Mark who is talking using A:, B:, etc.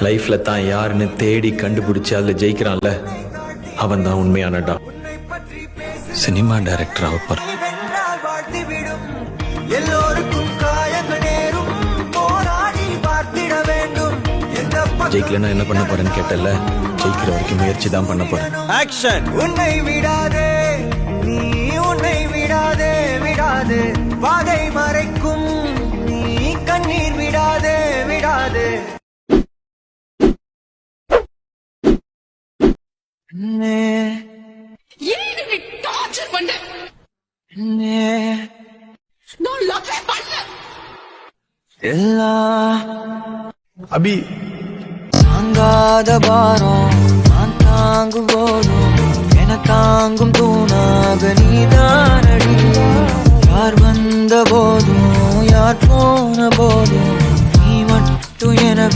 A: லைஃப்ல தான் யாருன்னு தேடி கண்டுபிடிச்சு அதுல ஜெயிக்கிறான்ல, அவன் தான் உண்மையானடா சினிமா டைரக்டர். அவர்
B: எல்லோருக்கும் காயங்கள் நேரும், போராடி பார்த்திட வேண்டும்.
A: ஜெயிக்கலன்னா என்ன பண்ண போறேன்னு கேட்டல, ஜெயிக்கிற வரைக்கும் முயற்சி தான் பண்ண போறேன்.
B: ஆக்ஷன். உன்னை விடாதே, நீ உன்னை விடாதே, விடாதே பாதை மறைக்கும், நீ கண்ணீர் விடாதே, விடாதே.
C: டார்ச்சர் பண்ண
A: அபி
B: தாங்காத பாரம் நான் தாங்கும் போதும் என தாங்கும் தூணாக நீதானடி. யார் வந்த போதும் யார் போன போதும் நீ மட்டும் என